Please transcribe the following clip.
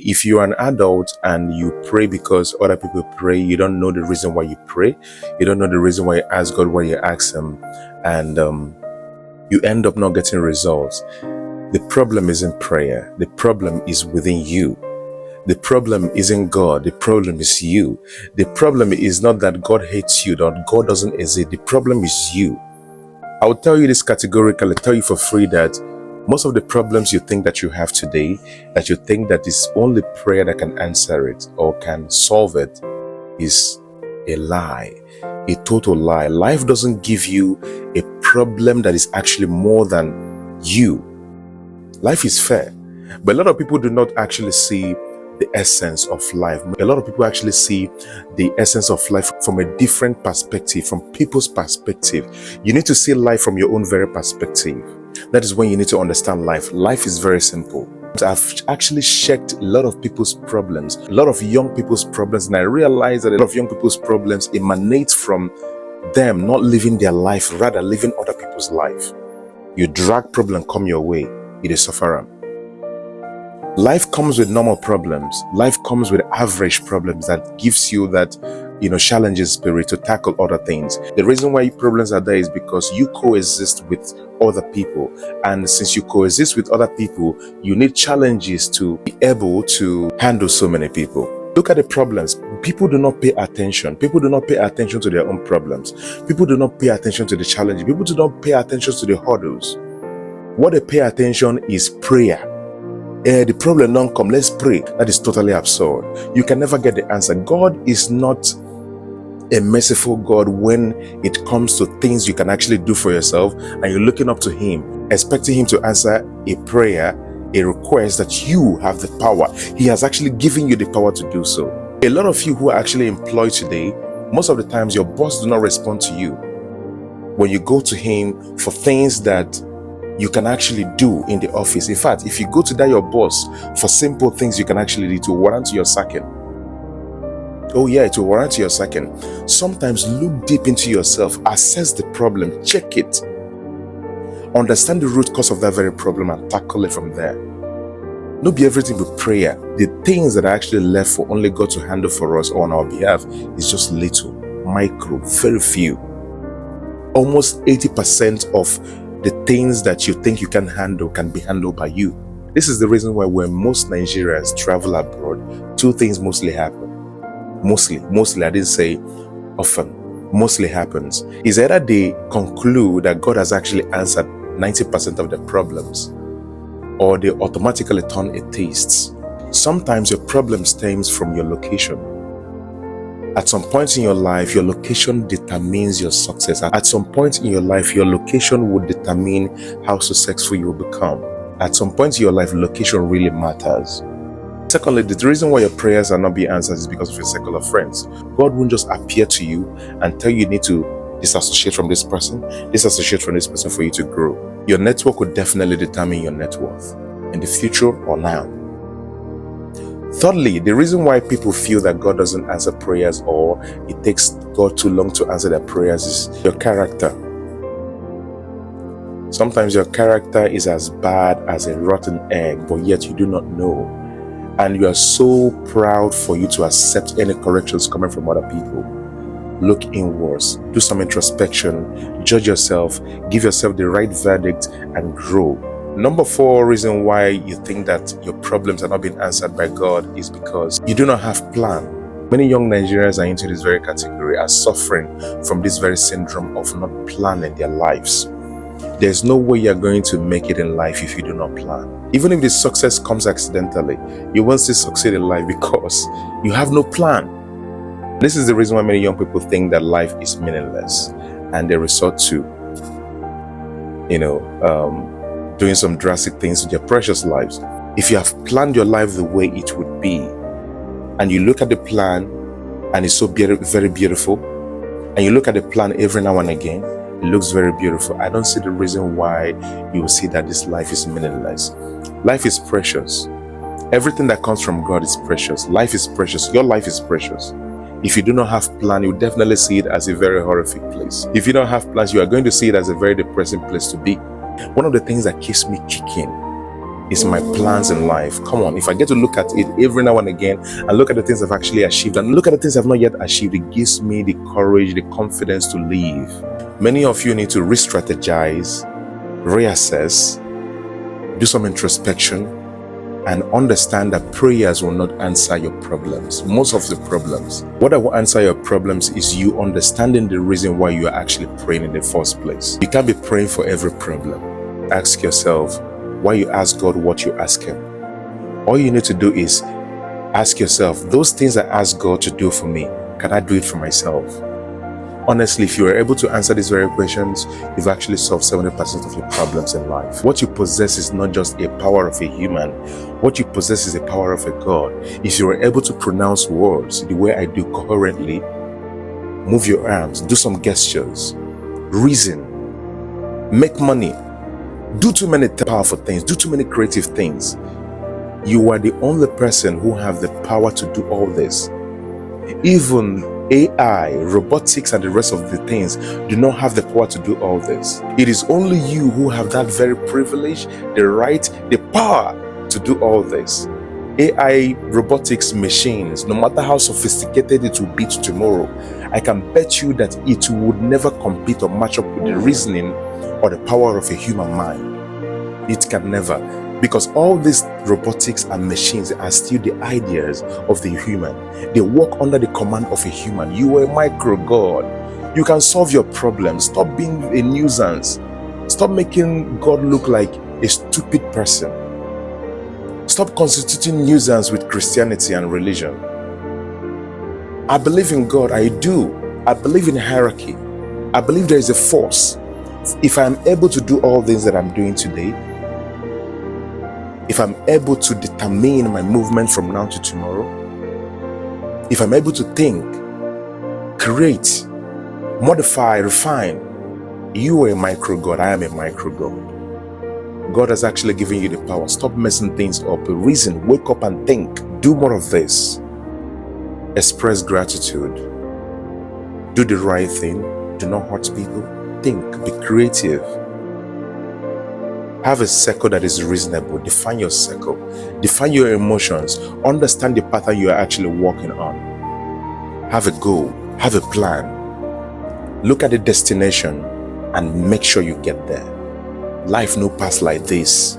If you're an adult and you pray because other people pray, you don't know the reason why you pray. You don't know the reason why you ask God what you ask Him, and you end up not getting results. The problem isn't prayer. The problem is within you. The problem isn't God. The problem is you. The problem is not that God hates you, that God doesn't exist. The problem is you. I will tell you this categorically, tell you for free that most of the problems you think that you have today, that you think that it's only prayer that can answer it or can solve it, is a lie, a total lie. Life doesn't give you a problem that is actually more than you. Life is fair, but a lot of people do not actually see the essence of life. A lot of people actually see the essence of life from a different perspective, from people's perspective. You need to see life from your own very perspective. That is when you need to understand life. Life is very simple. I've actually checked a lot of people's problems, a lot of young people's problems, and I realized that a lot of young people's problems emanate from them not living their life, rather living other people's life. You drag problem come your way, it is suffer. Life comes with normal problems. Life comes with average problems that gives you that, challenges spirit to tackle other things. The reason why problems are there is because you coexist with other people. And since you coexist with other people, you need challenges to be able to handle so many people. Look at the problems. People do not pay attention. People do not pay attention to their own problems. People do not pay attention to the challenges. People do not pay attention to the hurdles. What they pay attention is prayer. The problem don't come, let's pray. That is totally absurd. You can never get the answer. God is not a merciful God when it comes to things you can actually do for yourself, and you're looking up to Him, expecting Him to answer a prayer, a request that you have the power. He has actually given you the power to do so. A lot of you who are actually employed today, most of the times your boss do not respond to you when you go to him for things that you can actually do in the office. In fact, if you go to that your boss for simple things you can actually do to warrant your sacking. Oh yeah, to warrant your sacking. Sometimes look deep into yourself, assess the problem, check it, understand the root cause of that very problem and tackle it from there. Not be everything with prayer. The things that are actually left for only God to handle for us or on our behalf is just little, micro, very few. Almost 80% of the things that you think you can handle can be handled by you. This is the reason why when most Nigerians travel abroad, two things mostly happen. Mostly, I didn't say often, mostly happens. Is either they conclude that God has actually answered 90% of their problems, or they automatically turn atheists. Sometimes your problem stems from your location. At some point in your life, your location determines your success. At some point in your life, your location would determine how successful you will become. At some point in your life, location really matters. Secondly, the reason why your prayers are not being answered is because of your secular friends. God won't just appear to you and tell you need to disassociate from this person for you to grow. Your network will definitely determine your net worth in the future or now. Thirdly, the reason why people feel that God doesn't answer prayers or it takes God too long to answer their prayers is your character. Sometimes your character is as bad as a rotten egg, but yet you do not know. And you are so proud for you to accept any corrections coming from other people. Look inwards, do some introspection, judge yourself, give yourself the right verdict, and grow. Number 4 reason why you think that your problems are not being answered by God is because you do not have plan. Many young Nigerians are into this very category, are suffering from this very syndrome of not planning their lives. There's no way you're going to make it in life if you do not plan. Even if the success comes accidentally, you won't still succeed in life because you have no plan. This is the reason why many young people think that life is meaningless and they resort to, doing some drastic things with their precious lives. If you have planned your life the way it would be, and you look at the plan and it's so very beautiful, and you look at the plan every now and again, it looks very beautiful, I don't see the reason why you will see that this life is meaningless. Life is precious. Everything that comes from God is precious. Life is precious. Your life is precious. If you do not have plan, you definitely see it as a very horrific place. If you don't have plans, you are going to see it as a very depressing place to be. One of the things that keeps me kicking It's my plans in life. Come on, if I get to look at it every now and again and look at the things I've actually achieved and look at the things I've not yet achieved, it gives me the courage, the confidence to live. Many of you need to re-strategize, reassess, do some introspection, and understand that prayers will not answer your problems. Most of the problems. What will answer your problems is you understanding the reason why you are actually praying in the first place. You can't be praying for every problem. Ask yourself, why you ask God what you ask Him. All you need to do is ask yourself, those things I ask God to do for me, can I do it for myself? Honestly, if you are able to answer these very questions, you've actually solved 70% of your problems in life. What you possess is not just a power of a human. What you possess is a power of a God. If you are able to pronounce words the way I do coherently, move your arms, do some gestures, reason, make money, do too many powerful things, do too many creative things, you are the only person who have the power to do all this. Even AI, robotics, and the rest of the things do not have the power to do all this. It is only you who have that very privilege, the right, the power to do all this. AI, robotics, machines, no matter how sophisticated it will be tomorrow, I can bet you that it would never compete or match up with the reasoning or the power of a human mind. It can never. Because all these robotics and machines are still the ideas of the human. They work under the command of a human. You are a micro God. You can solve your problems. Stop being a nuisance. Stop making God look like a stupid person. Stop constituting nuisance with Christianity and religion. I believe in God. I do. I believe in hierarchy. I believe there is a force. If I'm able to do all things that I'm doing today, if I'm able to determine my movement from now to tomorrow, if I'm able to think, create, modify, refine, you are a micro God, I am a micro God. God has actually given you the power. Stop messing things up. Reason, wake up and think. Do more of this. Express gratitude. Do the right thing. Do not hurt people. Think, be creative. Have a circle that is reasonable. Define your circle. Define your emotions. Understand the pattern you are actually working on. Have a goal. Have a plan. Look at the destination and make sure you get there. Life no pass like this.